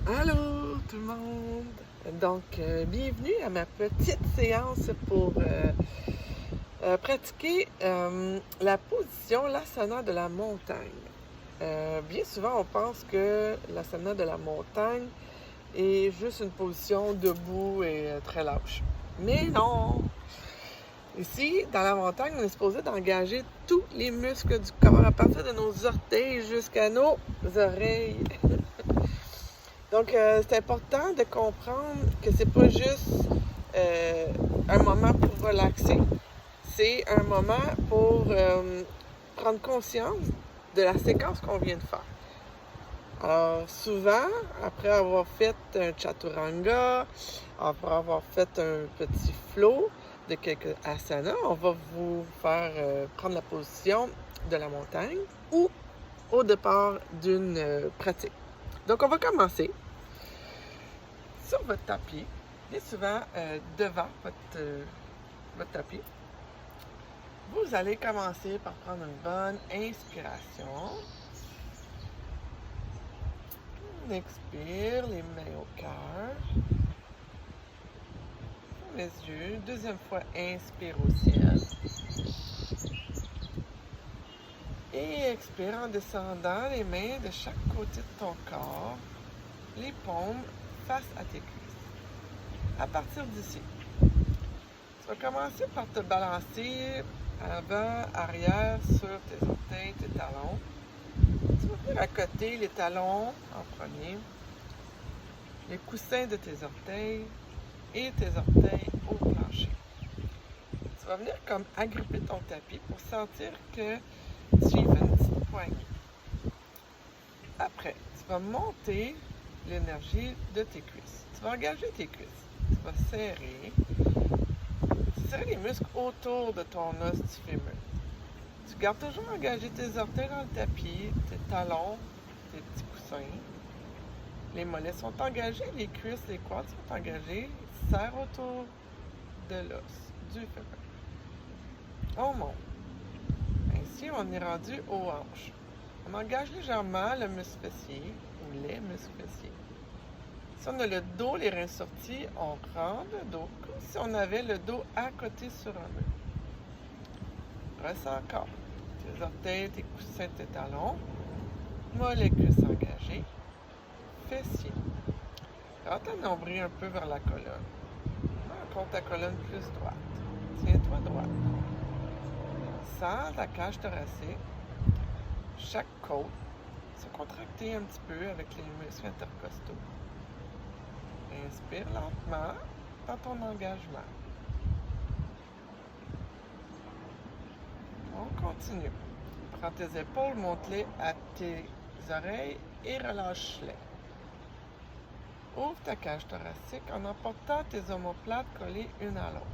Allô tout le monde! Donc, bienvenue à ma petite séance pour pratiquer la position l'asana de la montagne. Bien souvent, on pense que l'asana de la montagne est juste une position debout et très lâche. Mais non! Ici, dans la montagne, on est supposé d'engager tous les muscles du corps, à partir de nos orteils jusqu'à nos oreilles. Donc, c'est important de comprendre que c'est pas juste un moment pour relaxer, c'est un moment pour prendre conscience de la séquence qu'on vient de faire. Alors, souvent, après avoir fait un chaturanga, après avoir fait un petit flow de quelques asanas, on va vous faire prendre la position de la montagne ou au départ d'une pratique. Donc, on va commencer sur votre tapis, bien souvent devant votre tapis. Vous allez commencer par prendre une bonne inspiration. On expire, les mains au cœur. Les yeux. Deuxième fois, inspire au ciel. Et expire en descendant les mains de chaque côté de ton corps, les paumes face à tes cuisses. À partir d'ici, tu vas commencer par te balancer avant, arrière, sur tes orteils, tes talons. Tu vas venir à côté les talons en premier, les coussins de tes orteils et tes orteils au plancher. Tu vas venir comme agripper ton tapis pour sentir que tu y fais une petite poignée. Après, tu vas monter l'énergie de tes cuisses. Tu vas engager tes cuisses. Tu vas serrer les muscles autour de ton os du fémur. Tu gardes toujours engagé tes orteils dans le tapis, tes talons, tes petits coussins. Les mollets sont engagés, les cuisses, les quads sont engagés. Serre autour de l'os du fémur. On monte. Ainsi, on est rendu aux hanches. On engage légèrement le muscle fessier ou les muscles fessiers. Si on a le dos, les reins sortis, on rend le dos comme si on avait le dos à côté sur un mur. Ressens encore. Tes orteils, tes coussins, tes talons. Mollets, cuisses engagées. Fessiers. Rends ton nombril un peu vers la colonne. Compte ta colonne plus droite. Tiens-toi droit. Sens la cage thoracique. Chaque côte se contracter un petit peu avec les muscles intercostaux. Inspire lentement dans ton engagement. On continue. Prends tes épaules, monte-les à tes oreilles et relâche-les. Ouvre ta cage thoracique en emportant tes omoplates collées une à l'autre.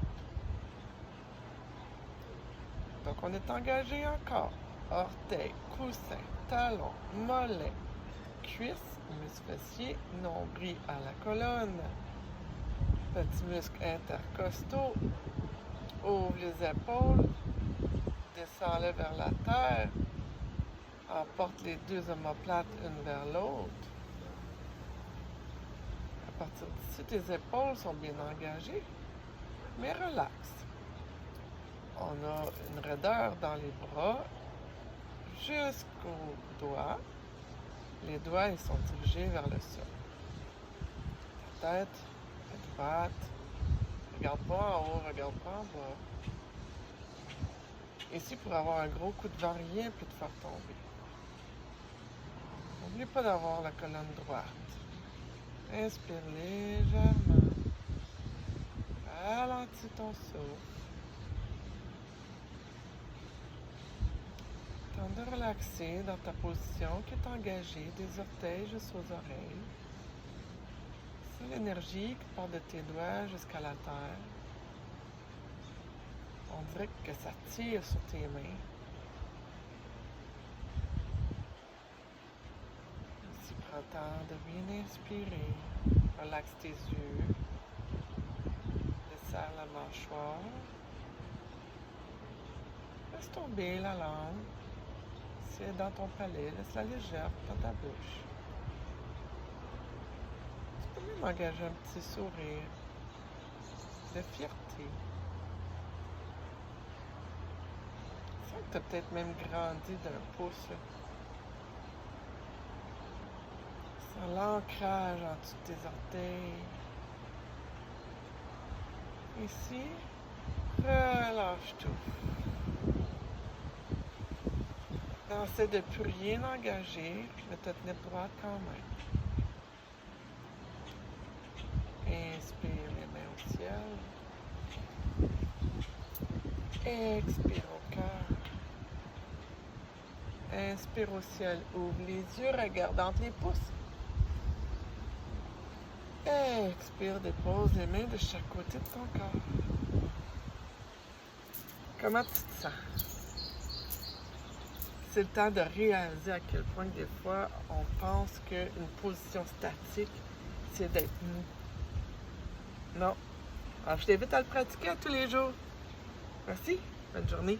Donc, on est engagé encore. Orteils, coussins, talons, mollets, cuisses, muscles fessiers, nombril à la colonne. Petits muscles intercostaux. Ouvre les épaules. Descends-les vers la terre. Emporte les deux omoplates une vers l'autre. À partir d'ici, tes épaules sont bien engagées, mais relaxe. On a une raideur dans les bras jusqu'aux doigts. Les doigts, ils sont dirigés vers le sol. Ta tête est droite. Regarde pas en haut, regarde pas en bas. Ici, pour avoir un gros coup de vent, rien peut te faire tomber. N'oublie pas d'avoir la colonne droite. Inspire légèrement. Ralentis ton souffle. Tente de relaxer dans ta position qui est engagée des orteils jusqu'aux oreilles. C'est l'énergie qui part de tes doigts jusqu'à la terre. On dirait que ça tire sur tes mains. Ici, prends le temps de bien inspirer. Relaxe tes yeux. Desserre la mâchoire. Laisse tomber la langue. Si elle est dans ton palais, laisse-la légère dans ta bouche. m'engager un petit sourire de fierté. Je sens que tu as peut-être même grandi d'un pouce. Là. Sans l'ancrage en dessous de tes orteils. Ici, relâche tout. Essaie de plus rien engager, mais te tenir droite quand même. Inspire les mains au ciel. Expire au cœur. Inspire au ciel, ouvre les yeux, regarde entre les pouces. Expire, dépose les mains de chaque côté de ton corps. Comment tu te sens? C'est le temps de réaliser à quel point des fois on pense qu'une position statique, c'est d'être nous. Non. Alors, je t'invite à le pratiquer à tous les jours. Merci. Bonne journée.